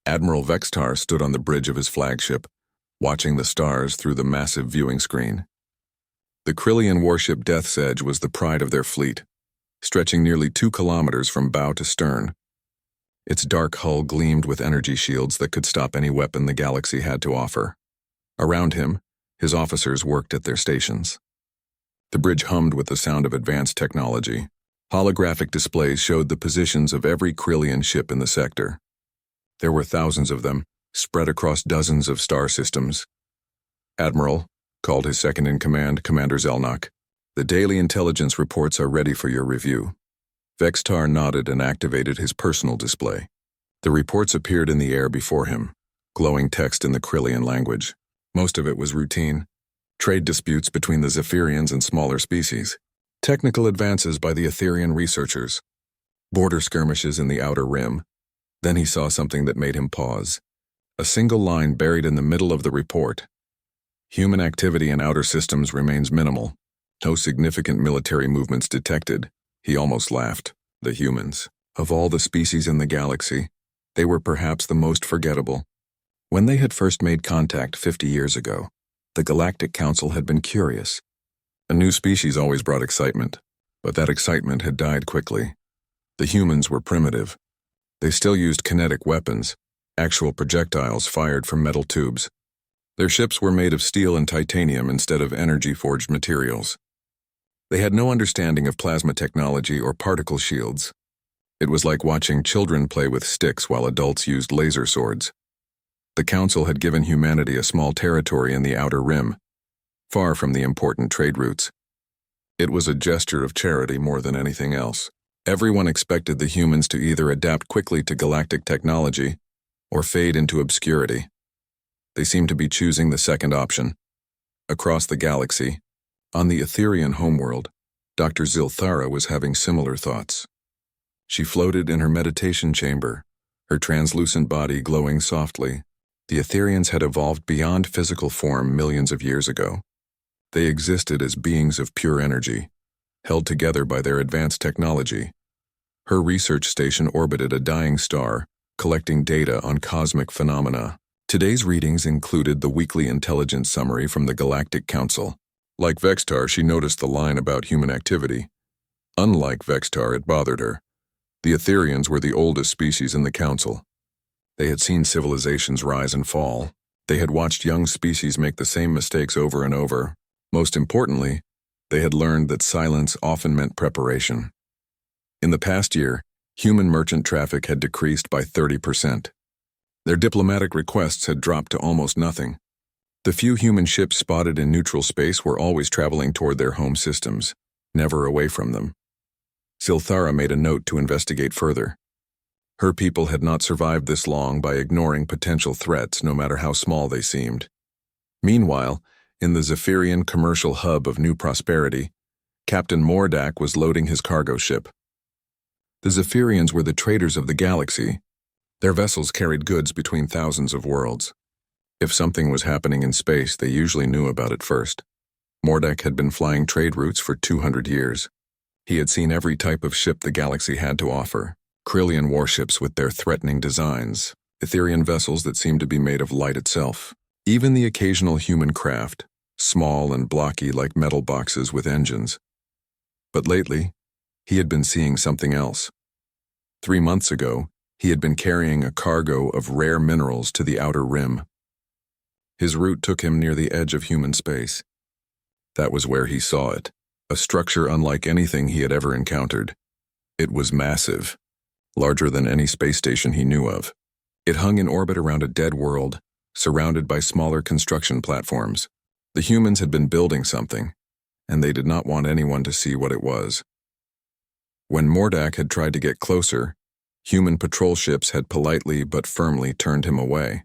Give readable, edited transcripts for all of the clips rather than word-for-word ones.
Admiral Vextar stood on the bridge of his flagship, watching the stars through the massive viewing screen. The Krillian warship Death's Edge was the pride of their fleet, stretching nearly 2 kilometers from bow to stern. Its dark hull gleamed with energy shields that could stop any weapon the galaxy had to offer. Around him, his officers worked at their stations. The bridge hummed with the sound of advanced technology. Holographic displays showed the positions of every Krillian ship in the sector. There were thousands of them, spread across dozens of star systems. "Admiral," called his second-in-command, Commander Zelnok, "the daily intelligence reports are ready for your review." Vextar nodded and activated his personal display. The reports appeared in the air before him, glowing text in the Krillian language. Most of it was routine. Trade disputes between the Zephyrians and smaller species. Technical advances by the Etherian researchers. Border skirmishes in the Outer Rim. Then he saw something that made him pause. A single line buried in the middle of the report. "Human activity in outer systems remains minimal. No significant military movements detected." He almost laughed. The humans. Of all the species in the galaxy, they were perhaps the most forgettable. When they had first made contact 50 years ago, the Galactic Council had been curious. A new species always brought excitement, but that excitement had died quickly. The humans were primitive. They still used kinetic weapons, actual projectiles fired from metal tubes. Their ships were made of steel and titanium instead of energy-forged materials. They had no understanding of plasma technology or particle shields. It was like watching children play with sticks while adults used laser swords. The Council had given humanity a small territory in the Outer Rim, far from the important trade routes. It was a gesture of charity more than anything else. Everyone expected the humans to either adapt quickly to galactic technology or fade into obscurity. They seemed to be choosing the second option. Across the galaxy, on the Etherian homeworld, Dr. Zilthara was having similar thoughts. She floated in her meditation chamber, her translucent body glowing softly. The Etherians had evolved beyond physical form millions of years ago. They existed as beings of pure energy, held together by their advanced technology. Her research station orbited a dying star, collecting data on cosmic phenomena. Today's readings included the weekly intelligence summary from the Galactic Council. Like Vextar, she noticed the line about human activity. Unlike Vextar, it bothered her. The Etherians were the oldest species in the Council. They had seen civilizations rise and fall. They had watched young species make the same mistakes over and over. Most importantly, they had learned that silence often meant preparation. In the past year, human merchant traffic had decreased by 30%. Their diplomatic requests had dropped to almost nothing. The few human ships spotted in neutral space were always traveling toward their home systems, never away from them. Zilthara made a note to investigate further. Her people had not survived this long by ignoring potential threats, no matter how small they seemed. Meanwhile, in the Zephyrian commercial hub of New Prosperity, Captain Mordak was loading his cargo ship. The Zephyrians were the traders of the galaxy. Their vessels carried goods between thousands of worlds. If something was happening in space, they usually knew about it first. Mordak had been flying trade routes for 200 years. He had seen every type of ship the galaxy had to offer. Krillian warships with their threatening designs, Etherian vessels that seemed to be made of light itself, even the occasional human craft, small and blocky like metal boxes with engines. But lately, he had been seeing something else. 3 months ago, he had been carrying a cargo of rare minerals to the Outer Rim. His route took him near the edge of human space. That was where he saw it, a structure unlike anything he had ever encountered. It was massive, larger than any space station he knew of. It hung in orbit around a dead world, surrounded by smaller construction platforms. The humans had been building something, and they did not want anyone to see what it was. When Mordak had tried to get closer, human patrol ships had politely but firmly turned him away.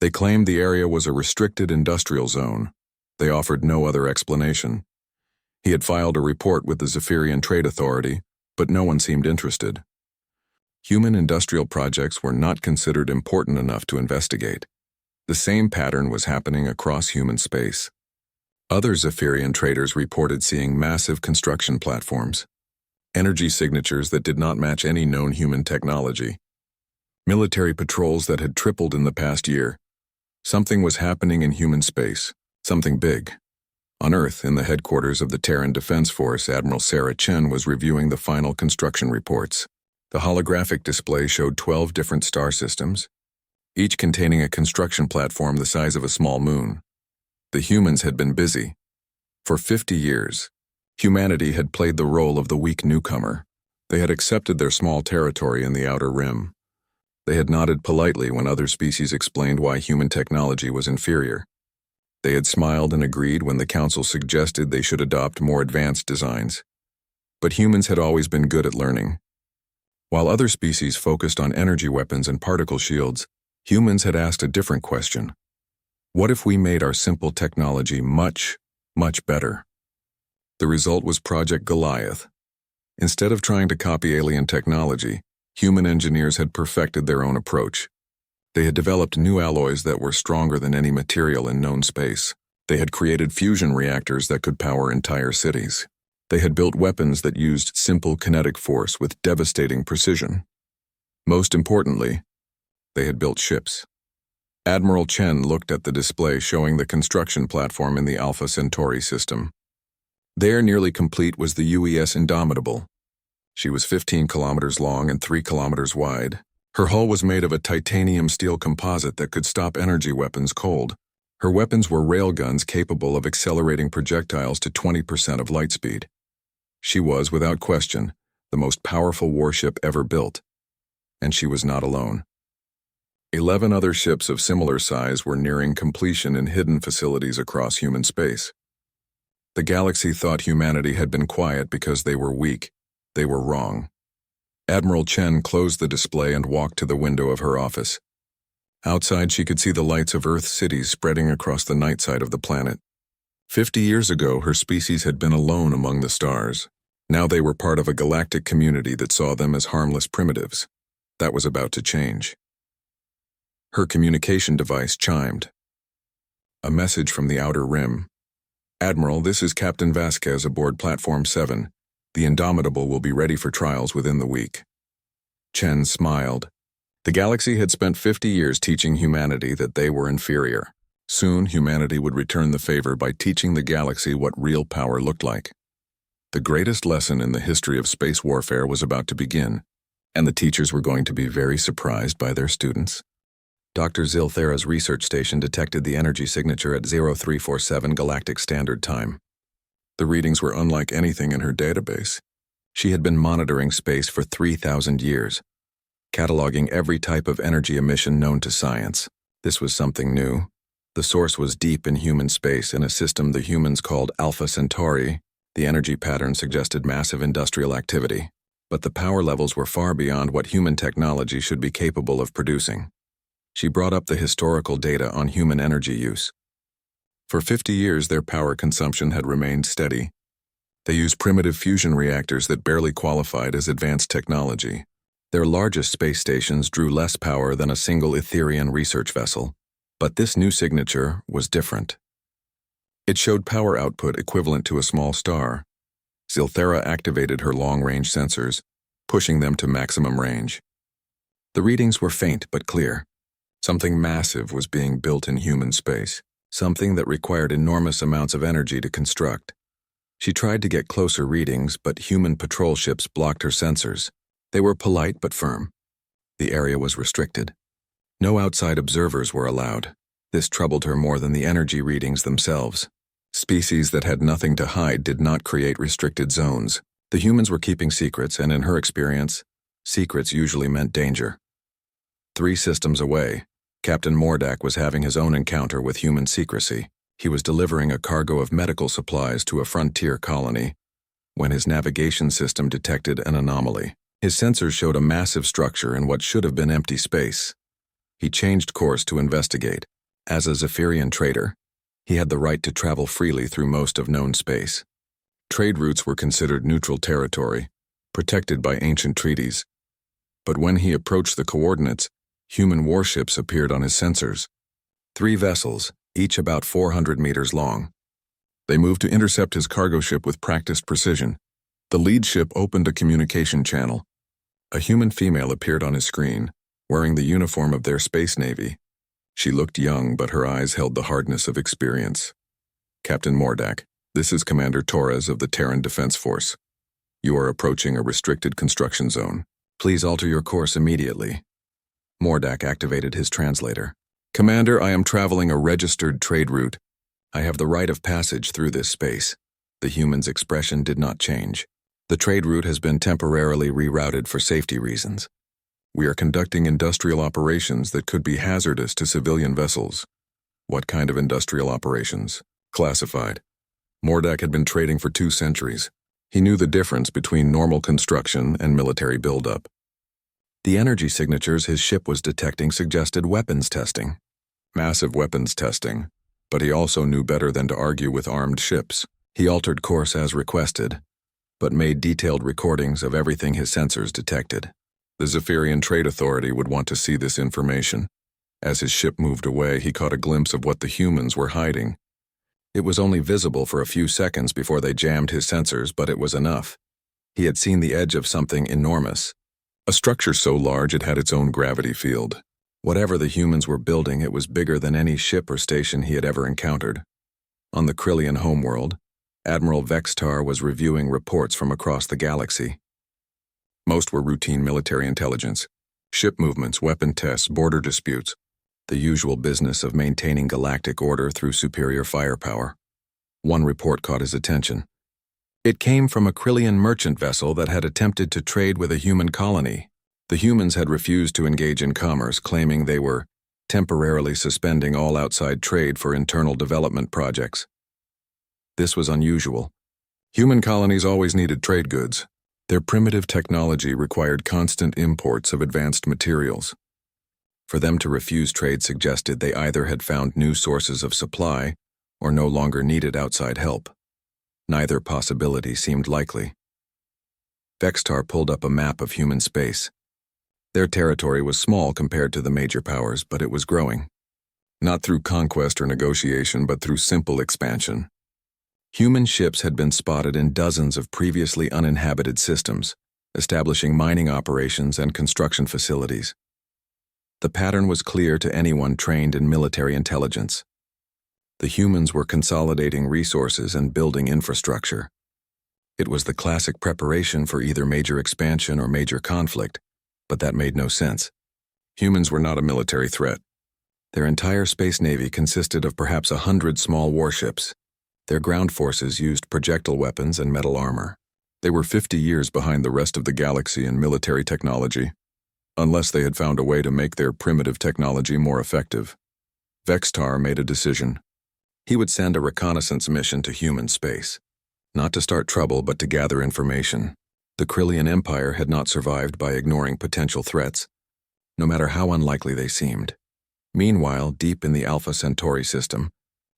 They claimed the area was a restricted industrial zone. They offered no other explanation. He had filed a report with the Zephyrian Trade Authority, but no one seemed interested. Human industrial projects were not considered important enough to investigate. The same pattern was happening across human space. Other Zephyrian traders reported seeing massive construction platforms, energy signatures that did not match any known human technology. Military patrols that had tripled in the past year. Something was happening in human space, something big. On Earth, in the headquarters of the Terran Defense Force, Admiral Sarah Chen was reviewing the final construction reports. The holographic display showed 12 different star systems, each containing a construction platform the size of a small moon. The humans had been busy. For 50 years, humanity had played the role of the weak newcomer. They had accepted their small territory in the outer rim. They had nodded politely when other species explained why human technology was inferior. They had smiled and agreed when the Council suggested they should adopt more advanced designs. But humans had always been good at learning. While other species focused on energy weapons and particle shields, humans had asked a different question. What if we made our simple technology much, much better? The result was Project Goliath. Instead of trying to copy alien technology, human engineers had perfected their own approach. They had developed new alloys that were stronger than any material in known space. They had created fusion reactors that could power entire cities. They had built weapons that used simple kinetic force with devastating precision. Most importantly, they had built ships. Admiral Chen looked at the display showing the construction platform in the Alpha Centauri system. There, nearly complete, was the UES Indomitable. She was 15 kilometers long and 3 kilometers wide. Her hull was made of a titanium steel composite that could stop energy weapons cold. Her weapons were railguns capable of accelerating projectiles to 20% of light speed. She was, without question, the most powerful warship ever built. And she was not alone. 11 other ships of similar size were nearing completion in hidden facilities across human space. The galaxy thought humanity had been quiet because they were weak. They were wrong. Admiral Chen closed the display and walked to the window of her office. Outside, she could see the lights of Earth cities spreading across the night side of the planet. 50 years ago, her species had been alone among the stars. Now they were part of a galactic community that saw them as harmless primitives. That was about to change. Her communication device chimed. A message from the outer rim. Admiral, this is Captain Vasquez aboard Platform 7. The Indomitable will be ready for trials within the week. Chen smiled. The galaxy had spent 50 years teaching humanity that they were inferior. Soon, humanity would return the favor by teaching the galaxy what real power looked like. The greatest lesson in the history of space warfare was about to begin, and the teachers were going to be very surprised by their students. Dr. Zilthera's research station detected the energy signature at 0347 Galactic Standard Time. The readings were unlike anything in her database. She had been monitoring space for 3,000 years, cataloging every type of energy emission known to science. This was something new. The source was deep in human space in a system the humans called Alpha Centauri. The energy pattern suggested massive industrial activity, but the power levels were far beyond what human technology should be capable of producing. She brought up the historical data on human energy use. For 50 years, their power consumption had remained steady. They used primitive fusion reactors that barely qualified as advanced technology. Their largest space stations drew less power than a single Etherian research vessel. But this new signature was different. It showed power output equivalent to a small star. Zilthera activated her long-range sensors, pushing them to maximum range. The readings were faint but clear. Something massive was being built in human space. Something that required enormous amounts of energy to construct. She tried to get closer readings, but human patrol ships blocked her sensors. They were polite but firm. The area was restricted. No outside observers were allowed. This troubled her more than the energy readings themselves. Species that had nothing to hide did not create restricted zones. The humans were keeping secrets, and in her experience, secrets usually meant danger. 3 systems away, Captain Mordak was having his own encounter with human secrecy. He was delivering a cargo of medical supplies to a frontier colony when his navigation system detected an anomaly. His sensors showed a massive structure in what should have been empty space. He changed course to investigate. As a Zephyrian trader, he had the right to travel freely through most of known space. Trade routes were considered neutral territory, protected by ancient treaties. But when he approached the coordinates, human warships appeared on his sensors. 3 vessels, each about 400 meters long. They moved to intercept his cargo ship with practiced precision. The lead ship opened a communication channel. A human female appeared on his screen, wearing the uniform of their space navy. She looked young, but her eyes held the hardness of experience. Captain Mordak, this is Commander Torres of the Terran Defense Force. You are approaching a restricted construction zone. Please alter your course immediately. Mordak activated his translator. Commander, I am traveling a registered trade route. I have the right of passage through this space. The human's expression did not change. The trade route has been temporarily rerouted for safety reasons. We are conducting industrial operations that could be hazardous to civilian vessels. What kind of industrial operations? Classified. Mordak had been trading for 2 centuries. He knew the difference between normal construction and military buildup. The energy signatures his ship was detecting suggested weapons testing. Massive weapons testing, but he also knew better than to argue with armed ships. He altered course as requested, but made detailed recordings of everything his sensors detected. The Zephyrian Trade Authority would want to see this information. As his ship moved away, he caught a glimpse of what the humans were hiding. It was only visible for a few seconds before they jammed his sensors, but it was enough. He had seen the edge of something enormous. A structure so large it had its own gravity field. Whatever the humans were building, it was bigger than any ship or station he had ever encountered. On the Krillian homeworld, Admiral Vextar was reviewing reports from across the galaxy. Most were routine military intelligence, ship movements, weapon tests, border disputes, the usual business of maintaining galactic order through superior firepower. One report caught his attention. It came from a Krillian merchant vessel that had attempted to trade with a human colony. The humans had refused to engage in commerce, claiming they were temporarily suspending all outside trade for internal development projects. This was unusual. Human colonies always needed trade goods. Their primitive technology required constant imports of advanced materials. For them to refuse trade suggested they either had found new sources of supply or no longer needed outside help. Neither possibility seemed likely. Vextar pulled up a map of human space. Their territory was small compared to the major powers, but it was growing. Not through conquest or negotiation, but through simple expansion. Human ships had been spotted in dozens of previously uninhabited systems, establishing mining operations and construction facilities. The pattern was clear to anyone trained in military intelligence. The humans were consolidating resources and building infrastructure. It was the classic preparation for either major expansion or major conflict, but that made no sense. Humans were not a military threat. Their entire space navy consisted of perhaps 100 small warships. Their ground forces used projectile weapons and metal armor. They were 50 years behind the rest of the galaxy in military technology, unless they had found a way to make their primitive technology more effective. Vextar made a decision. He would send a reconnaissance mission to human space, not to start trouble but to gather information. The Krillian Empire had not survived by ignoring potential threats, no matter how unlikely they seemed. Meanwhile, deep in the Alpha Centauri system,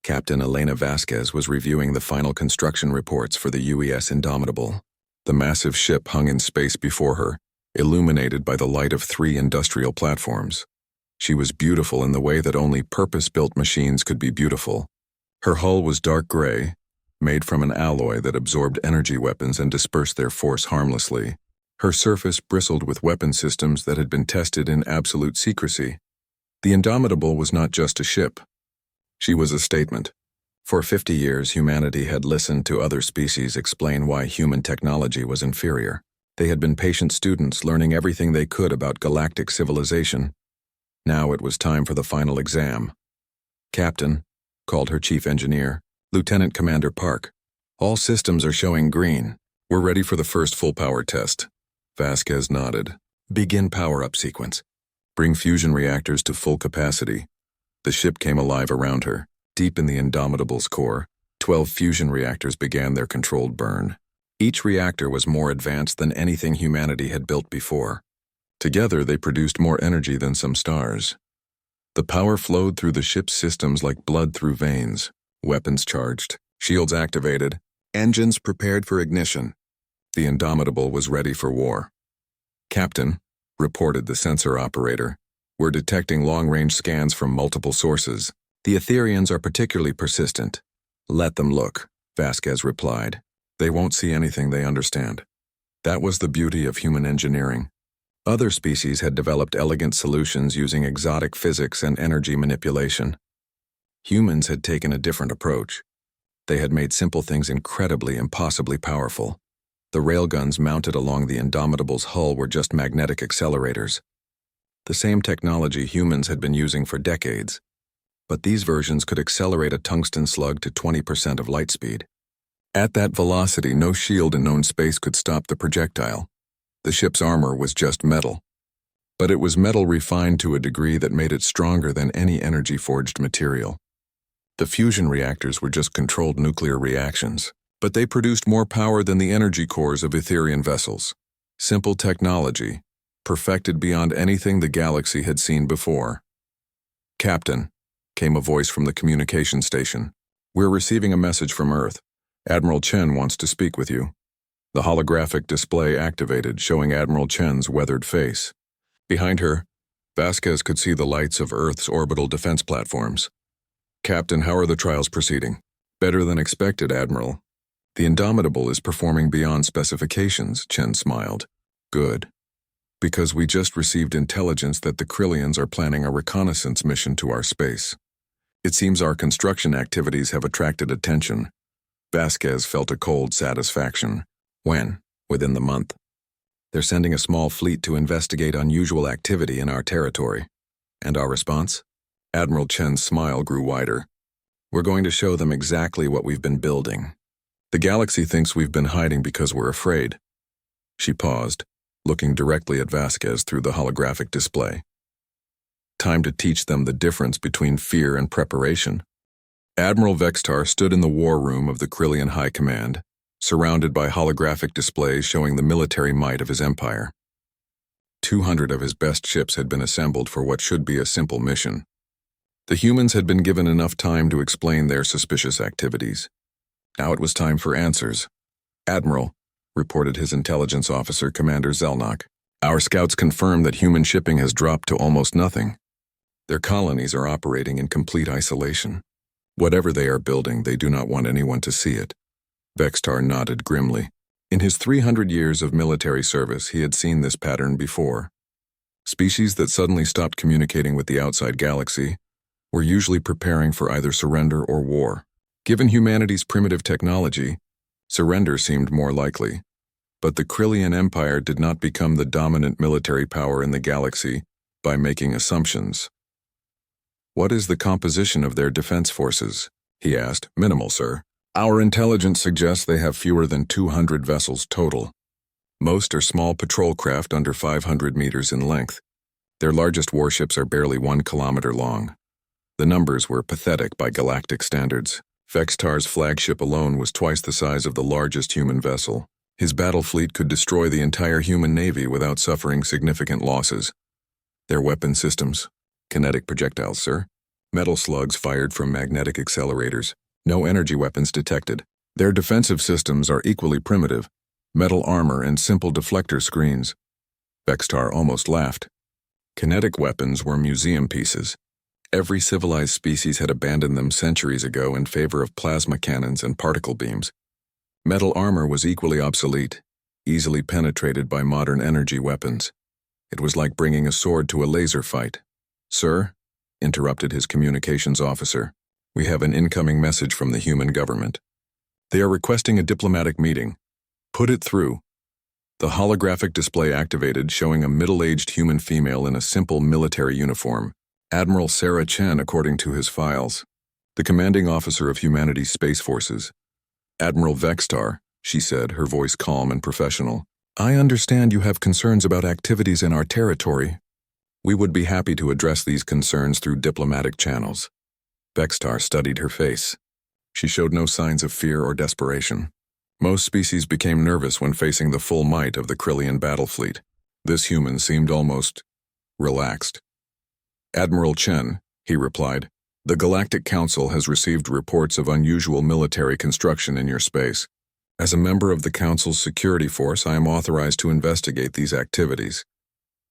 Captain Elena Vasquez was reviewing the final construction reports for the UES Indomitable. The massive ship hung in space before her, illuminated by the light of 3 industrial platforms. She was beautiful in the way that only purpose-built machines could be beautiful. Her hull was dark gray, made from an alloy that absorbed energy weapons and dispersed their force harmlessly. Her surface bristled with weapon systems that had been tested in absolute secrecy. The Indomitable was not just a ship. She was a statement. For 50 years, humanity had listened to other species explain why human technology was inferior. They had been patient students learning everything they could about galactic civilization. Now it was time for the final exam. Captain, called her chief engineer, Lieutenant Commander Park. All systems are showing green. We're ready for the first full power test. Vasquez nodded. Begin power-up sequence. Bring fusion reactors to full capacity. The ship came alive around her. Deep in the Indomitable's core, 12 fusion reactors began their controlled burn. Each reactor was more advanced than anything humanity had built before. Together, they produced more energy than some stars. The power flowed through the ship's systems like blood through veins. Weapons charged, shields activated, engines prepared for ignition. The Indomitable was ready for war. Captain, reported the sensor operator, we're detecting long-range scans from multiple sources. The Etherians are particularly persistent. Let them look, Vasquez replied. They won't see anything they understand. That was the beauty of human engineering. Other species had developed elegant solutions using exotic physics and energy manipulation. Humans had taken a different approach. They had made simple things incredibly, impossibly powerful. The railguns mounted along the Indomitable's hull were just magnetic accelerators. The same technology humans had been using for decades. But these versions could accelerate a tungsten slug to 20% of light speed. At that velocity, no shield in known space could stop the projectile. The ship's armor was just metal. But it was metal refined to a degree that made it stronger than any energy-forged material. The fusion reactors were just controlled nuclear reactions, but they produced more power than the energy cores of Etherian vessels. Simple technology, perfected beyond anything the galaxy had seen before. "Captain," came a voice from the communication station. "We're receiving a message from Earth. Admiral Chen wants to speak with you." The holographic display activated, showing Admiral Chen's weathered face. Behind her, Vasquez could see the lights of Earth's orbital defense platforms. "Captain, how are the trials proceeding?" "Better than expected, Admiral. The Indomitable is performing beyond specifications," Chen smiled. "Good. Because we just received intelligence that the Krillians are planning a reconnaissance mission to our space. It seems our construction activities have attracted attention." Vasquez felt a cold satisfaction. "When?" "Within the month. They're sending a small fleet to investigate unusual activity in our territory." "And our response?" Admiral Chen's smile grew wider. "We're going to show them exactly what we've been building. The galaxy thinks we've been hiding because we're afraid." She paused, looking directly at Vasquez through the holographic display. "Time to teach them the difference between fear and preparation." Admiral Vextar stood in the war room of the Krillian High Command, surrounded by holographic displays showing the military might of his empire. 200 of his best ships had been assembled for what should be a simple mission. The humans had been given enough time to explain their suspicious activities. Now it was time for answers. "Admiral," reported his intelligence officer, Commander Zelnok, "our scouts confirm that human shipping has dropped to almost nothing. Their colonies are operating in complete isolation. Whatever they are building, they do not want anyone to see it." Vextar nodded grimly. In his 300 years of military service, he had seen this pattern before. Species that suddenly stopped communicating with the outside galaxy were usually preparing for either surrender or war. Given humanity's primitive technology, surrender seemed more likely. But the Krillian Empire did not become the dominant military power in the galaxy by making assumptions. "What is the composition of their defense forces?" he asked. "Minimal, sir. Our intelligence suggests they have fewer than 200 vessels total. Most are small patrol craft under 500 meters in length. Their largest warships are barely 1 kilometer long. The numbers were pathetic by galactic standards. Vextar's flagship alone was twice the size of the largest human vessel. His battle fleet could destroy the entire human navy without suffering significant losses. Their weapon systems: kinetic projectiles, sir. Metal slugs fired from magnetic accelerators. No energy weapons detected. Their defensive systems are equally primitive: metal armor and simple deflector screens." Vextar almost laughed. Kinetic weapons were museum pieces. Every civilized species had abandoned them centuries ago in favor of plasma cannons and particle beams. Metal armor was equally obsolete, easily penetrated by modern energy weapons. It was like bringing a sword to a laser fight. "Sir," interrupted his communications officer, "we have an incoming message from the human government. They are requesting a diplomatic meeting. Put it through." The holographic display activated, showing a middle-aged human female in a simple military uniform, Admiral Sarah Chen according to his files, the commanding officer of humanity's space forces. "Admiral Vextar," she said, her voice calm and professional, "I understand you have concerns about activities in our territory. We would be happy to address these concerns through diplomatic channels." Vextar studied her face. She showed no signs of fear or desperation. Most species became nervous when facing the full might of the Krillian battle fleet. This human seemed almost relaxed. "Admiral Chen," he replied, "the Galactic Council has received reports of unusual military construction in your space. As a member of the Council's security force, I am authorized to investigate these activities.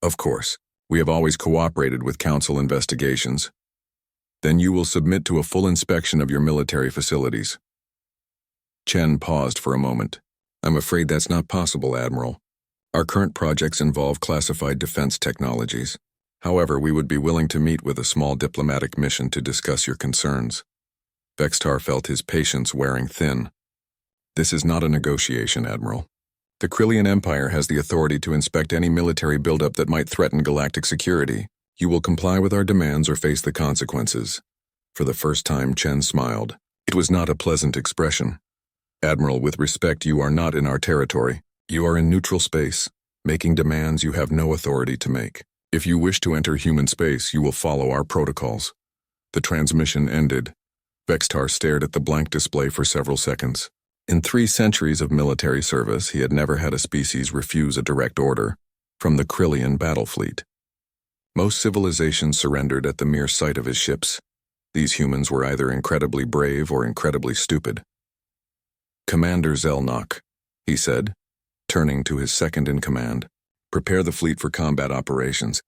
Of course, we have always cooperated with Council investigations. Then you will submit to a full inspection of your military facilities." Chen paused for a moment. "I'm afraid that's not possible, Admiral. Our current projects involve classified defense technologies. However, we would be willing to meet with a small diplomatic mission to discuss your concerns. Vextar felt his patience wearing thin. This is not a negotiation, Admiral. The Krillian Empire has the authority to inspect any military buildup that might threaten galactic security. You will comply with our demands or face the consequences. For the first time, Chen smiled. It was not a pleasant expression. Admiral, with respect, you are not in our territory. You are in neutral space, making demands you have no authority to make. If you wish to enter human space, you will follow our protocols. The transmission ended. Vextar stared at the blank display for several seconds. In 3 centuries of military service, he had never had a species refuse a direct order from the Krillian battle fleet. Most civilizations surrendered at the mere sight of his ships. These humans were either incredibly brave or incredibly stupid. Commander Zelnok, he said, turning to his second-in-command. Prepare the fleet for combat operations.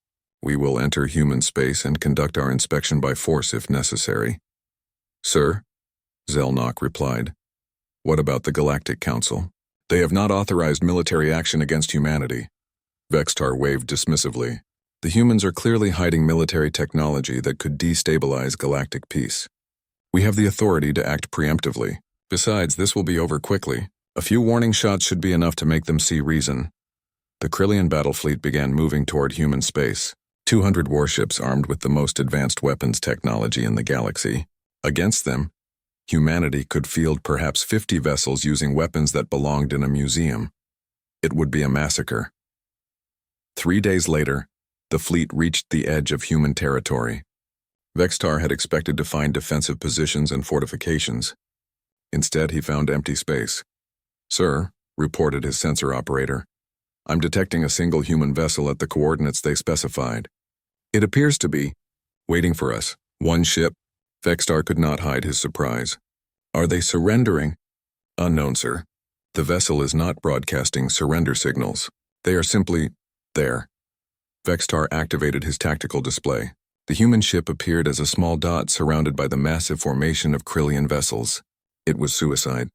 We will enter human space and conduct our inspection by force if necessary. Sir, Zelnok replied. What about the Galactic Council? They have not authorized military action against humanity. Vextar waved dismissively. The humans are clearly hiding military technology that could destabilize galactic peace. We have the authority to act preemptively. Besides, this will be over quickly. A few warning shots should be enough to make them see reason. The Krillian battle fleet began moving toward human space. 200 warships armed with the most advanced weapons technology in the galaxy. Against them, humanity could field perhaps 50 vessels using weapons that belonged in a museum. It would be a massacre. 3 days later, the fleet reached the edge of human territory. Vextar had expected to find defensive positions and fortifications. Instead, he found empty space. Sir, reported his sensor operator, I'm detecting a single human vessel at the coordinates they specified. It appears to be waiting for us. One ship. Vextar could not hide his surprise. Are they surrendering? Unknown, sir. The vessel is not broadcasting surrender signals. They are simply there. Vextar activated his tactical display. The human ship appeared as a small dot surrounded by the massive formation of Krillian vessels. It was suicide.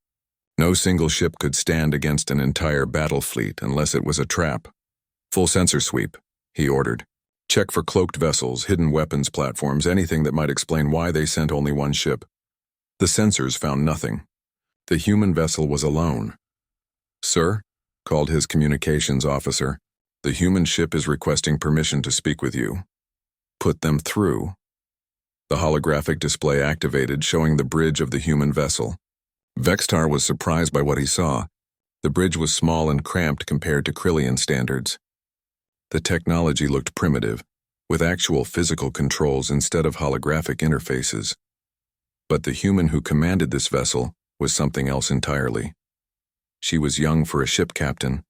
No single ship could stand against an entire battle fleet unless it was a trap. Full sensor sweep, he ordered. Check for cloaked vessels, hidden weapons platforms, anything that might explain why they sent only one ship. The sensors found nothing. The human vessel was alone. Sir, called his communications officer, the human ship is requesting permission to speak with you. Put them through. The holographic display activated, showing the bridge of the human vessel. Vextar was surprised by what he saw. The bridge was small and cramped compared to Krillian standards. The technology looked primitive, with actual physical controls instead of holographic interfaces. But the human who commanded this vessel was something else entirely. She was young for a ship captain,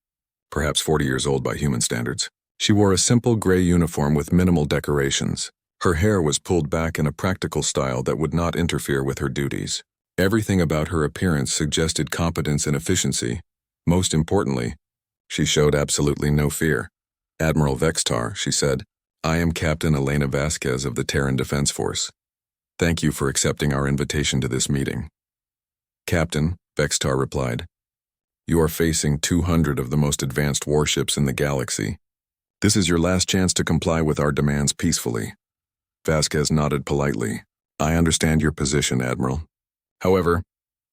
perhaps 40 years old by human standards. She wore a simple gray uniform with minimal decorations. Her hair was pulled back in a practical style that would not interfere with her duties. Everything about her appearance suggested competence and efficiency. Most importantly, she showed absolutely no fear. Admiral Vextar, she said, I am Captain Elena Vasquez of the Terran Defense Force. Thank you for accepting our invitation to this meeting. Captain, Vextar replied, you are facing 200 of the most advanced warships in the galaxy. This is your last chance to comply with our demands peacefully. Vasquez nodded politely. I understand your position, Admiral. However,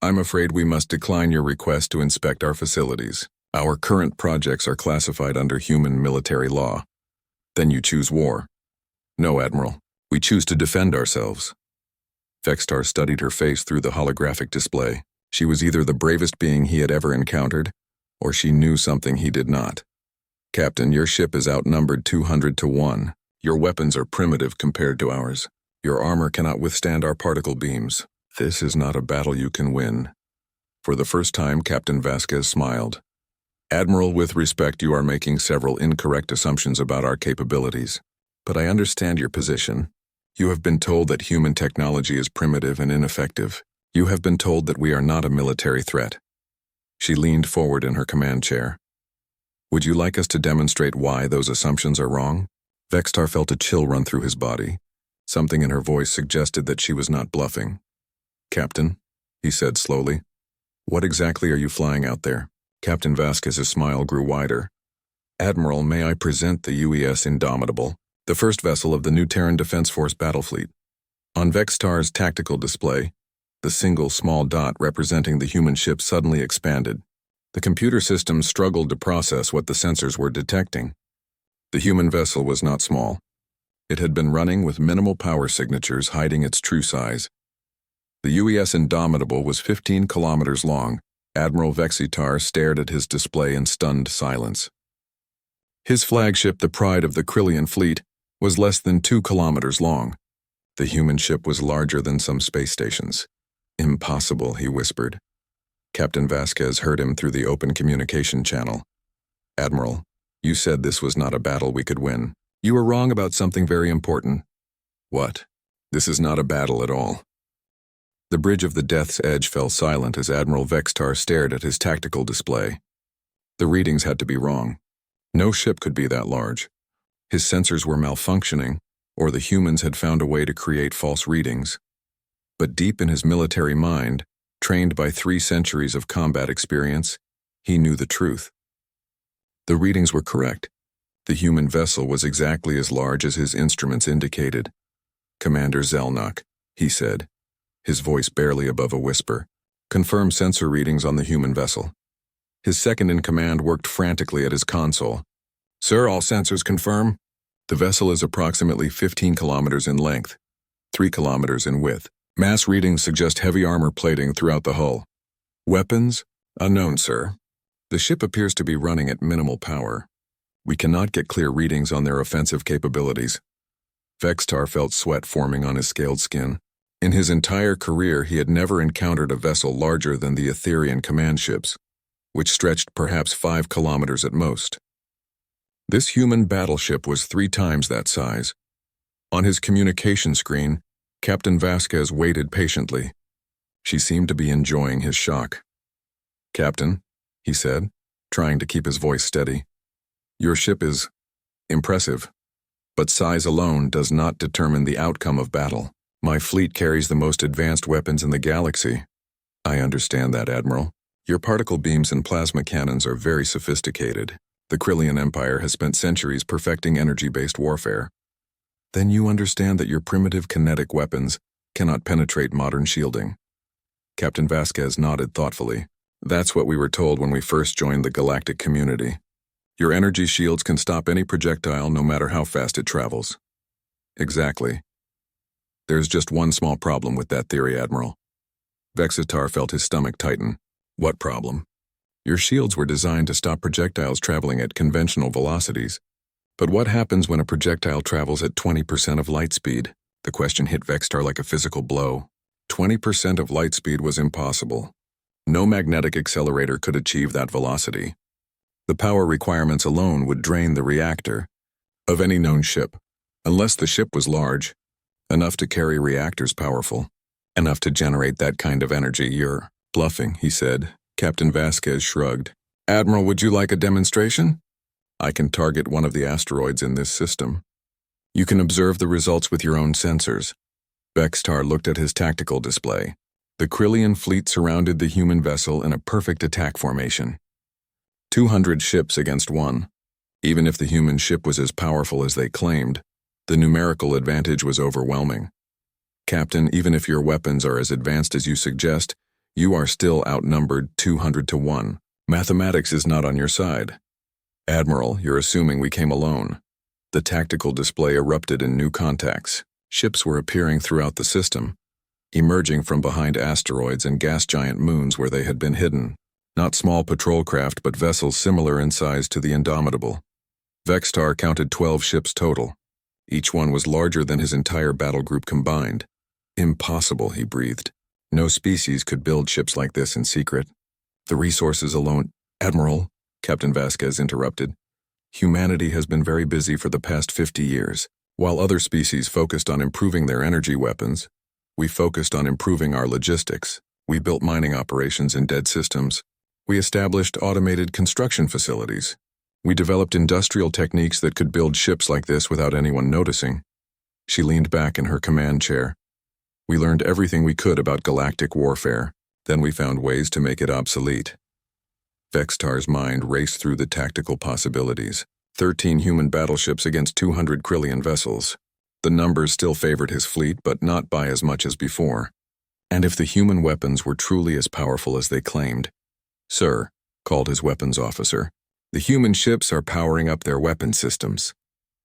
I'm afraid we must decline your request to inspect our facilities. Our current projects are classified under human military law. Then you choose war. No, Admiral. We choose to defend ourselves. Vextar studied her face through the holographic display. She was either the bravest being he had ever encountered, or she knew something he did not. Captain, your ship is outnumbered 200 to 1. Your weapons are primitive compared to ours. Your armor cannot withstand our particle beams. This is not a battle you can win. For the first time, Captain Vasquez smiled. Admiral, with respect, you are making several incorrect assumptions about our capabilities. But I understand your position. You have been told that human technology is primitive and ineffective. You have been told that we are not a military threat. She leaned forward in her command chair. Would you like us to demonstrate why those assumptions are wrong? Vextar felt a chill run through his body. Something in her voice suggested that she was not bluffing. Captain, he said slowly, what exactly are you flying out there? Captain Vasquez's smile grew wider. Admiral, may I present the UES Indomitable, the first vessel of the new Terran Defense Force battle fleet. On Vextar's tactical display, the single small dot representing the human ship suddenly expanded. The computer system struggled to process what the sensors were detecting. The human vessel was not small. It had been running with minimal power signatures hiding its true size. The UES Indomitable was 15 kilometers long. Admiral Vexitar stared at his display in stunned silence. His flagship, the pride of the Krillian fleet, was less than 2 kilometers long. The human ship was larger than some space stations. Impossible, he whispered. Captain Vasquez heard him through the open communication channel. Admiral, you said this was not a battle we could win. You were wrong about something very important. What? This is not a battle at all. The bridge of the Death's Edge fell silent as Admiral Vextar stared at his tactical display. The readings had to be wrong. No ship could be that large. His sensors were malfunctioning, or the humans had found a way to create false readings. But deep in his military mind, trained by 3 centuries of combat experience, he knew the truth. The readings were correct. The human vessel was exactly as large as his instruments indicated. Commander Zelnok, he said, his voice barely above a whisper, confirm sensor readings on the human vessel. His second-in-command worked frantically at his console. Sir, all sensors confirm. The vessel is approximately 15 kilometers in length, 3 kilometers in width. Mass readings suggest heavy armor plating throughout the hull. Weapons? Unknown, sir. The ship appears to be running at minimal power. We cannot get clear readings on their offensive capabilities. Vextar felt sweat forming on his scaled skin. In his entire career, he had never encountered a vessel larger than the Etherian command ships, which stretched perhaps 5 kilometers at most. This human battleship was 3 times that size. On his communication screen, Captain Vasquez waited patiently. She seemed to be enjoying his shock. Captain, he said, trying to keep his voice steady, your ship is impressive, but size alone does not determine the outcome of battle. My fleet carries the most advanced weapons in the galaxy. I understand that, Admiral. Your particle beams and plasma cannons are very sophisticated. The Krillian Empire has spent centuries perfecting energy-based warfare. Then you understand that your primitive kinetic weapons cannot penetrate modern shielding. Captain Vasquez nodded thoughtfully. That's what we were told when we first joined the galactic community. Your energy shields can stop any projectile no matter how fast it travels. Exactly. There's just one small problem with that theory, Admiral. Vexitar felt his stomach tighten. What problem? Your shields were designed to stop projectiles traveling at conventional velocities. But what happens when a projectile travels at 20% of light speed? The question hit Vextar like a physical blow. 20% of light speed was impossible. No magnetic accelerator could achieve that velocity. The power requirements alone would drain the reactor of any known ship, unless the ship was large, enough to carry reactors powerful, enough to generate that kind of energy. You're bluffing, he said. Captain Vasquez shrugged. Admiral, would you like a demonstration? I can target one of the asteroids in this system. You can observe the results with your own sensors. Vextar looked at his tactical display. The Krillian fleet surrounded the human vessel in a perfect attack formation. 200 ships against 1. Even if the human ship was as powerful as they claimed, the numerical advantage was overwhelming. Captain, even if your weapons are as advanced as you suggest, you are still outnumbered 200 to 1. Mathematics is not on your side. Admiral, you're assuming we came alone. The tactical display erupted in new contacts. Ships were appearing throughout the system, emerging from behind asteroids and gas giant moons where they had been hidden. Not small patrol craft, but vessels similar in size to the Indomitable. Vextar counted 12 ships total. Each one was larger than his entire battle group combined. Impossible, he breathed. No species could build ships like this in secret. The resources alone— Admiral, Captain Vasquez interrupted. Humanity has been very busy for the past 50 years. While other species focused on improving their energy weapons, we focused on improving our logistics. We built mining operations in dead systems. We established automated construction facilities. We developed industrial techniques that could build ships like this without anyone noticing. She leaned back in her command chair. We learned everything we could about galactic warfare. Then we found ways to make it obsolete. Vextar's mind raced through the tactical possibilities. 13 human battleships against 200 Krillian vessels. The numbers still favored his fleet, but not by as much as before. And if the human weapons were truly as powerful as they claimed, "Sir," called his weapons officer, "the human ships are powering up their weapon systems.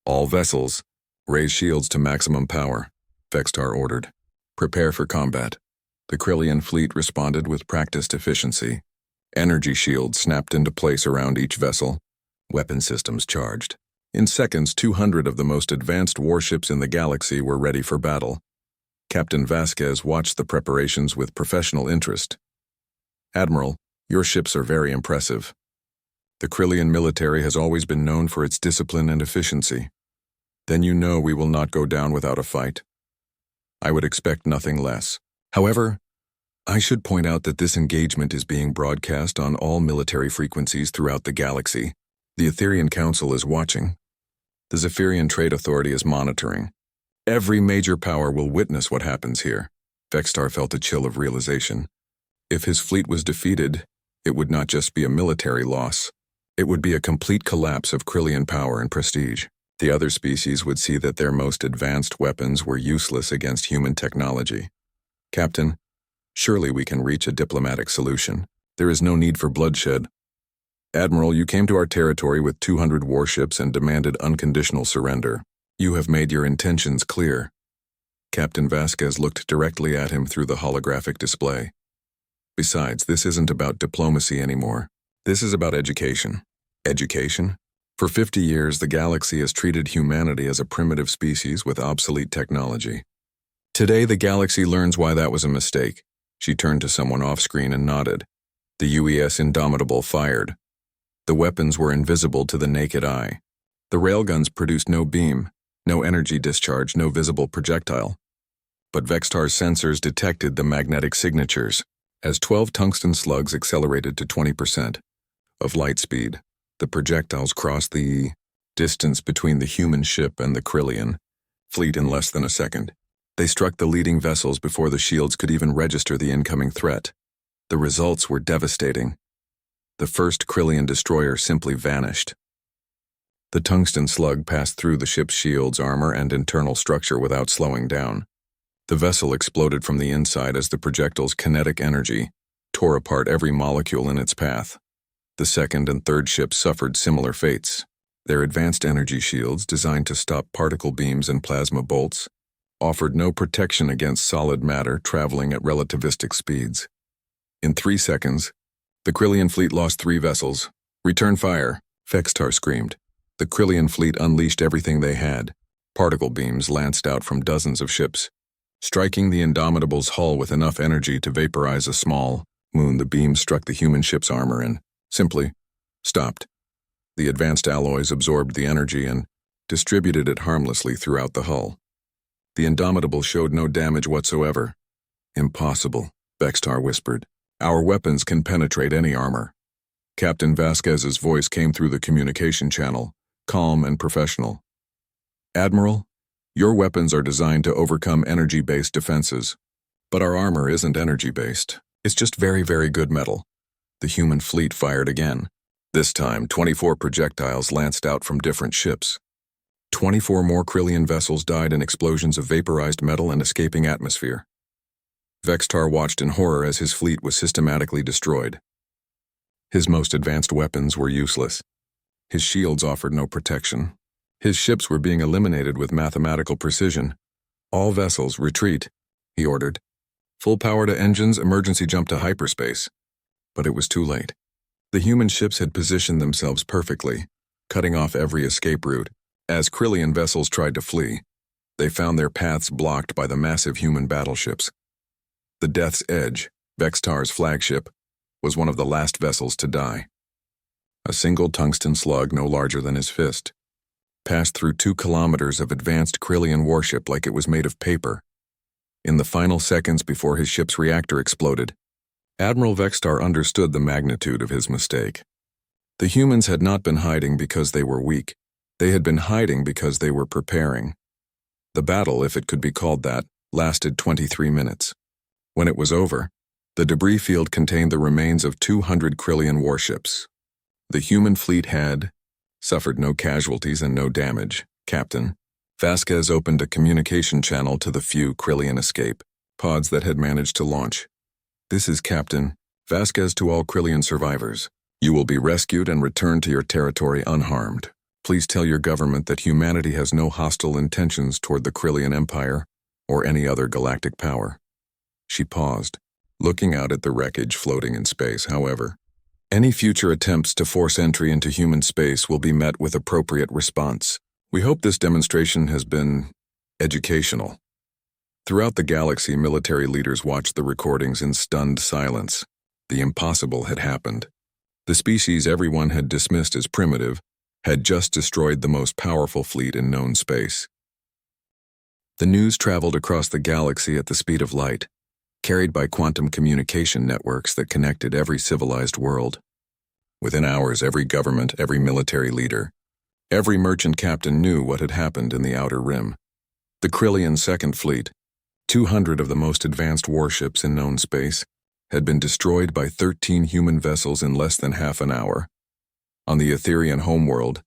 All vessels, raise shields to maximum power," Vextar ordered. "Prepare for combat." The Krillian fleet responded with practiced efficiency. Energy shields snapped into place around each vessel. Weapon systems charged. In seconds, 200 of the most advanced warships in the galaxy were ready for battle. Captain Vasquez watched the preparations with professional interest. "Admiral, your ships are very impressive. The Krillian military has always been known for its discipline and efficiency. Then you know we will not go down without a fight. I would expect nothing less. However, I should point out that this engagement is being broadcast on all military frequencies throughout the galaxy. The Etherian Council is watching. The Zephyrian Trade Authority is monitoring. Every major power will witness what happens here." Vextar felt a chill of realization. If his fleet was defeated, it would not just be a military loss. It would be a complete collapse of Krillian power and prestige. The other species would see that their most advanced weapons were useless against human technology. "Captain, surely we can reach a diplomatic solution. There is no need for bloodshed." "Admiral, you came to our territory with 200 warships and demanded unconditional surrender. You have made your intentions clear." Captain Vasquez looked directly at him through the holographic display. "Besides, this isn't about diplomacy anymore. This is about education." "Education?" "For 50 years, the galaxy has treated humanity as a primitive species with obsolete technology. Today, the galaxy learns why that was a mistake." She turned to someone off-screen and nodded. The UES Indomitable fired. The weapons were invisible to the naked eye. The railguns produced no beam, no energy discharge, no visible projectile. But Vextar's sensors detected the magnetic signatures. As 12 tungsten slugs accelerated to 20% of light speed, the projectiles crossed the distance between the human ship and the Krillian fleet in less than a second. They struck the leading vessels before the shields could even register the incoming threat. The results were devastating. The first Krillian destroyer simply vanished. The tungsten slug passed through the ship's shields, armor, and internal structure without slowing down. The vessel exploded from the inside as the projectile's kinetic energy tore apart every molecule in its path. The second and third ships suffered similar fates. Their advanced energy shields, designed to stop particle beams and plasma bolts, offered no protection against solid matter traveling at relativistic speeds. In 3 seconds, the Krillian fleet lost 3 vessels. "Return fire," Vextar screamed. The Krillian fleet unleashed everything they had. Particle beams lanced out from dozens of ships, striking the Indomitable's hull with enough energy to vaporize a small moon. The beam struck the human ship's armor and simply stopped. The advanced alloys absorbed the energy and distributed it harmlessly throughout the hull. The Indomitable showed no damage whatsoever. "Impossible," Vextar whispered. "Our weapons can penetrate any armor." Captain Vasquez's voice came through the communication channel, calm and professional. "Admiral, your weapons are designed to overcome energy-based defenses. But our armor isn't energy-based. It's just very, very good metal." The human fleet fired again. This time, 24 projectiles lanced out from different ships. 24 more Krillian vessels died in explosions of vaporized metal and escaping atmosphere. Vextar watched in horror as his fleet was systematically destroyed. His most advanced weapons were useless. His shields offered no protection. His ships were being eliminated with mathematical precision. "All vessels, retreat," he ordered. "Full power to engines, emergency jump to hyperspace." But it was too late. The human ships had positioned themselves perfectly, cutting off every escape route. As Krillian vessels tried to flee, they found their paths blocked by the massive human battleships. The Death's Edge, Vextar's flagship, was one of the last vessels to die. A single tungsten slug no larger than his fist passed through 2 kilometers of advanced Krillian warship like it was made of paper. In the final seconds before his ship's reactor exploded, Admiral Vextar understood the magnitude of his mistake. The humans had not been hiding because they were weak. They had been hiding because they were preparing. The battle, if it could be called that, lasted 23 minutes. When it was over, the debris field contained the remains of 200 Krillian warships, The human fleet had suffered no casualties and no damage, Captain. Vasquez opened a communication channel to the few Krillian escape pods that had managed to launch. This is Captain Vasquez to all Krillian survivors. You will be rescued and returned to your territory unharmed. Please tell your government that humanity has no hostile intentions toward the Krillian Empire or any other galactic power. She paused, looking out at the wreckage floating in space. However, any future attempts to force entry into human space will be met with appropriate response. We hope this demonstration has been educational. Throughout the galaxy, military leaders watched the recordings in stunned silence. The impossible had happened. The species everyone had dismissed as primitive had just destroyed the most powerful fleet in known space. The news traveled across the galaxy at the speed of light, carried by quantum communication networks that connected every civilized world. Within hours, every government, every military leader, every merchant captain knew what had happened in the Outer Rim. The Krillian Second Fleet, 200 of the most advanced warships in known space, had been destroyed by 13 human vessels in less than half an hour. On the Etherian homeworld,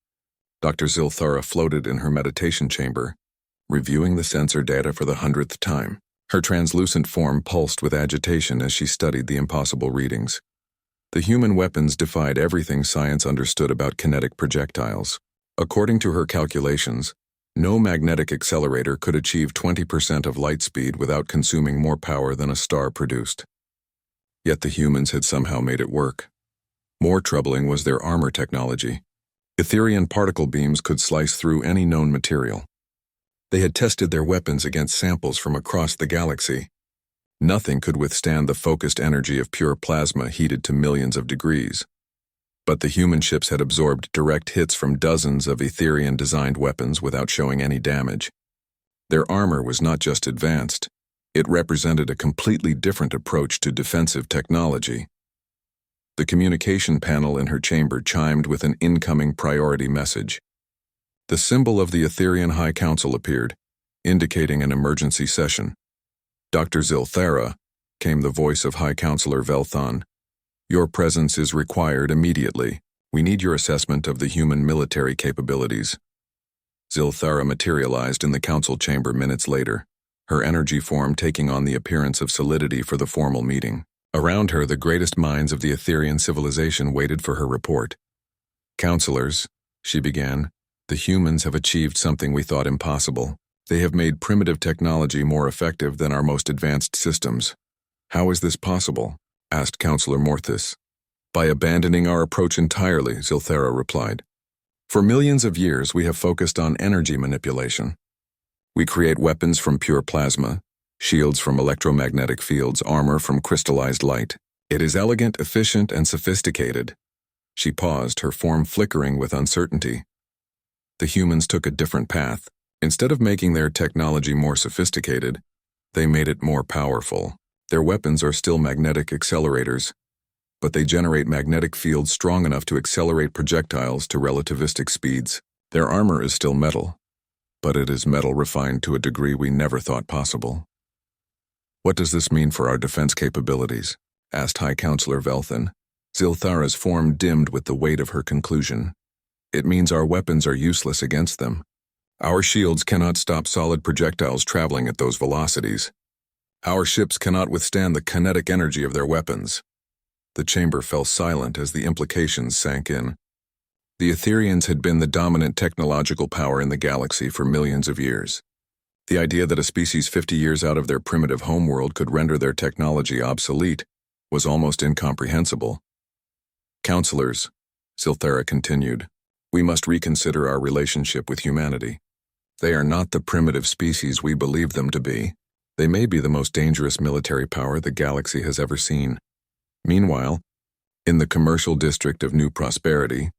Dr. Zilthara floated in her meditation chamber, reviewing the sensor data for the 100th time. Her translucent form pulsed with agitation as she studied the impossible readings. The human weapons defied everything science understood about kinetic projectiles. According to her calculations, no magnetic accelerator could achieve 20% of light speed without consuming more power than a star produced. Yet the humans had somehow made it work. More troubling was their armor technology. Etherian particle beams could slice through any known material. They had tested their weapons against samples from across the galaxy. Nothing could withstand the focused energy of pure plasma heated to millions of degrees. But the human ships had absorbed direct hits from dozens of Etherian-designed weapons without showing any damage. Their armor was not just advanced, it represented a completely different approach to defensive technology. The communication panel in her chamber chimed with an incoming priority message. The symbol of the Etherian High Council appeared, indicating an emergency session. Dr. Zilthara, came the voice of High Counselor Velthon. Your presence is required immediately. We need your assessment of the human military capabilities. Zilthara materialized in the council chamber minutes later, her energy form taking on the appearance of solidity for the formal meeting. Around her, the greatest minds of the Etherian civilization waited for her report. Counselors, she began, the humans have achieved something we thought impossible. They have made primitive technology more effective than our most advanced systems. How is this possible? Asked Counselor Morthus. By abandoning our approach entirely, Zilthara replied. For millions of years, we have focused on energy manipulation. We create weapons from pure plasma, shields from electromagnetic fields, armor from crystallized light. It is elegant, efficient, and sophisticated. She paused, her form flickering with uncertainty. The humans took a different path. Instead of making their technology more sophisticated, they made it more powerful. Their weapons are still magnetic accelerators, but they generate magnetic fields strong enough to accelerate projectiles to relativistic speeds. Their armor is still metal, but it is metal refined to a degree we never thought possible. What does this mean for our defense capabilities? Asked High Counselor Velthon. Zilthara's form dimmed with the weight of her conclusion. It means our weapons are useless against them. Our shields cannot stop solid projectiles traveling at those velocities. Our ships cannot withstand the kinetic energy of their weapons. The chamber fell silent as the implications sank in. The Etherians had been the dominant technological power in the galaxy for millions of years. The idea that a species 50 years out of their primitive homeworld could render their technology obsolete was almost incomprehensible. Counselors, Zilthara continued, we must reconsider our relationship with humanity. They are not the primitive species we believe them to be. They may be the most dangerous military power the galaxy has ever seen. Meanwhile, in the commercial district of New Prosperity,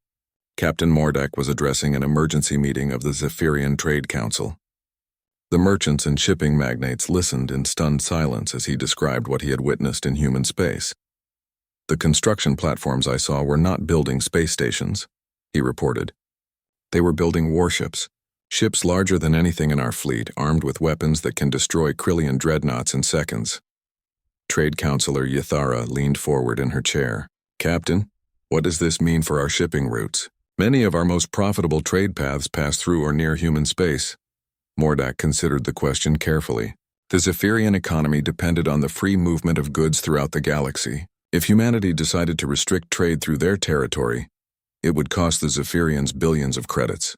Captain Mordak was addressing an emergency meeting of the Zephyrian Trade Council. The merchants and shipping magnates listened in stunned silence as he described what he had witnessed in human space. The construction platforms I saw were not building space stations, he reported. They were building warships. Ships larger than anything in our fleet, armed with weapons that can destroy Krillian dreadnoughts in seconds. Trade Counselor Ythara leaned forward in her chair. Captain, What does this mean for our shipping routes? Many of our most profitable trade paths pass through or near human space. Mordak considered the question carefully. The Zephyrian economy depended on the free movement of goods throughout the galaxy. If humanity decided to restrict trade through their territory, it would cost the Zephyrians billions of credits.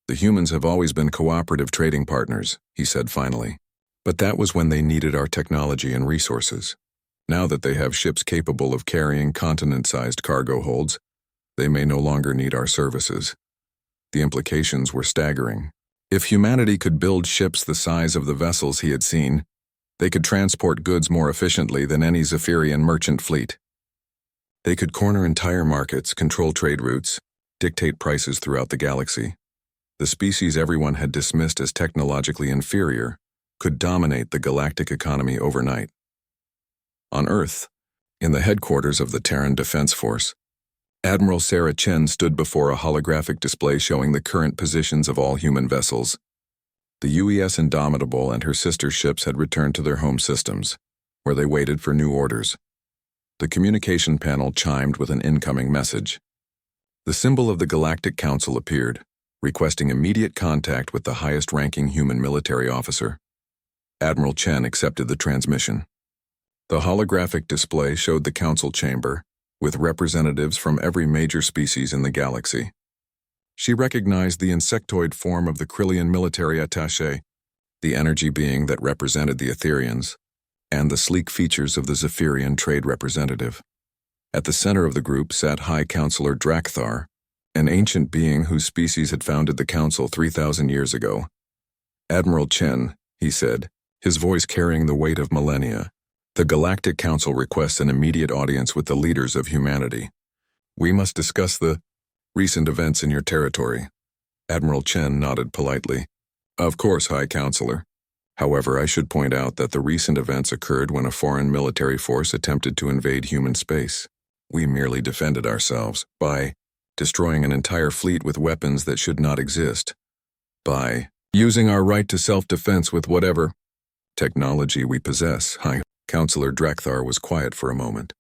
The humans have always been cooperative trading partners, he said finally. But that was when they needed our technology and resources. Now that they have ships capable of carrying continent-sized cargo holds, they may no longer need our services. The implications were staggering. If humanity could build ships the size of the vessels he had seen, they could transport goods more efficiently than any Zephyrian merchant fleet. They could corner entire markets, control trade routes, dictate prices throughout the galaxy. The species everyone had dismissed as technologically inferior could dominate the galactic economy overnight. On Earth, in the headquarters of the Terran Defense Force, Admiral Sarah Chen stood before a holographic display showing the current positions of all human vessels. The UES Indomitable and her sister ships had returned to their home systems, where they waited for new orders. The communication panel chimed with an incoming message. The symbol of the Galactic Council appeared, requesting immediate contact with the highest-ranking human military officer. Admiral Chen accepted the transmission. The holographic display showed the council chamber, with representatives from every major species in the galaxy. She recognized the insectoid form of the Krillian military attaché, the energy being that represented the Etherians, and the sleek features of the Zephyrian trade representative. At the center of the group sat High Counselor Drakthar, an ancient being whose species had founded the council 3,000 years ago. Admiral Chen, he said, his voice carrying the weight of millennia, the Galactic Council requests an immediate audience with the leaders of humanity. We must discuss the recent events in your territory. Admiral Chen nodded politely. Of course, High Counselor. However, I should point out that the recent events occurred when a foreign military force attempted to invade human space. We merely defended ourselves by destroying an entire fleet with weapons that should not exist, by using our right to self-defense with whatever technology we possess. High Counselor Drakthar was quiet for a moment.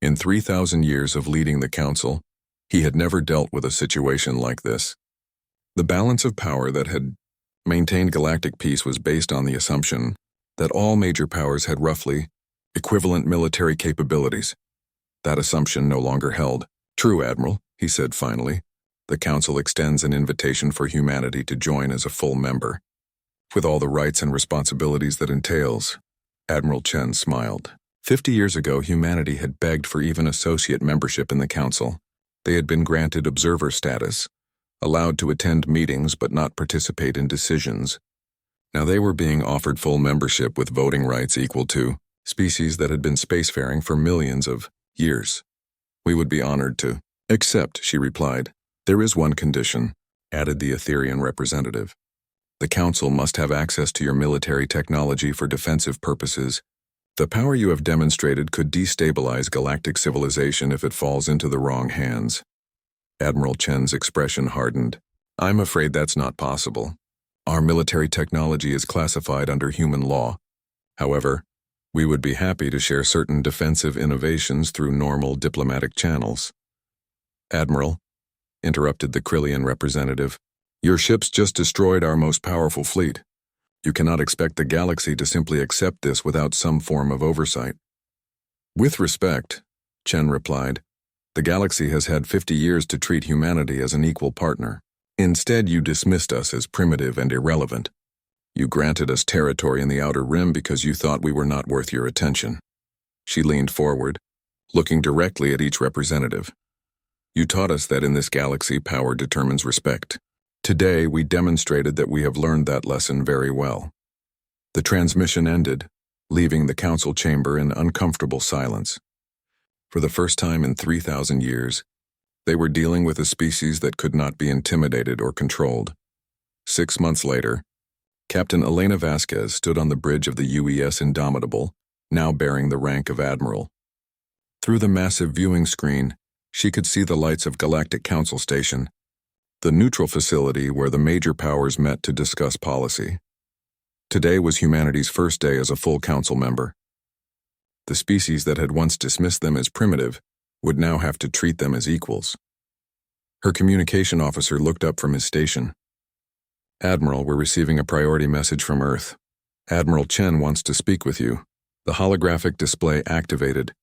In 3,000 years of leading the council, he had never dealt with a situation like this. The balance of power that had maintained galactic peace was based on the assumption that all major powers had roughly equivalent military capabilities. That assumption no longer held. True, Admiral, he said finally. The council extends an invitation for humanity to join as a full member, with all the rights and responsibilities that entails. Admiral Chen smiled. 50 years ago, humanity had begged for even associate membership in the council. They had been granted observer status, allowed to attend meetings but not participate in decisions. Now they were being offered full membership with voting rights equal to species that had been spacefaring for millions of years. We would be honored to accept, she replied. There is one condition, added the Etherian representative. The council must have access to your military technology for defensive purposes. The power you have demonstrated could destabilize galactic civilization if it falls into the wrong hands. Admiral Chen's expression hardened. I'm afraid that's not possible. Our military technology is classified under human law. However, we would be happy to share certain defensive innovations through normal diplomatic channels. Admiral, interrupted the Krillian representative, your ships just destroyed our most powerful fleet. You cannot expect the galaxy to simply accept this without some form of oversight. With respect, Chen replied, the galaxy has had 50 years to treat humanity as an equal partner. Instead, you dismissed us as primitive and irrelevant. You granted us territory in the Outer Rim because you thought we were not worth your attention. She leaned forward, looking directly at each representative. You taught us that in this galaxy, power determines respect. Today, we demonstrated that we have learned that lesson very well. The transmission ended, leaving the council chamber in uncomfortable silence. For the first time in 3,000 years, they were dealing with a species that could not be intimidated or controlled. 6 months later, Captain Elena Vasquez stood on the bridge of the UES Indomitable, now bearing the rank of Admiral. Through the massive viewing screen, she could see the lights of Galactic Council Station, the neutral facility where the major powers met to discuss policy. Today was humanity's first day as a full council member. The species that had once dismissed them as primitive would now have to treat them as equals. Her communication officer looked up from his station. "Admiral, we're receiving a priority message from Earth. Admiral Chen wants to speak with you." The holographic display activated,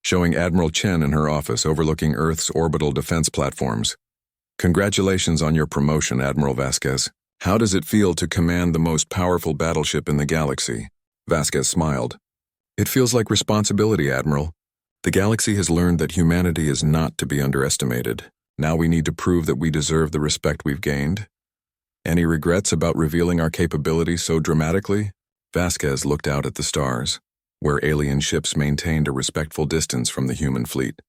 showing Admiral Chen in her office overlooking Earth's orbital defense platforms. "Congratulations on your promotion, Admiral Vasquez. How does it feel to command the most powerful battleship in the galaxy?" Vasquez smiled. "It feels like responsibility, Admiral. The galaxy has learned that humanity is not to be underestimated. Now we need to prove that we deserve the respect we've gained. Any regrets about revealing our capabilities so dramatically?" Vasquez looked out at the stars, where alien ships maintained a respectful distance from the human fleet.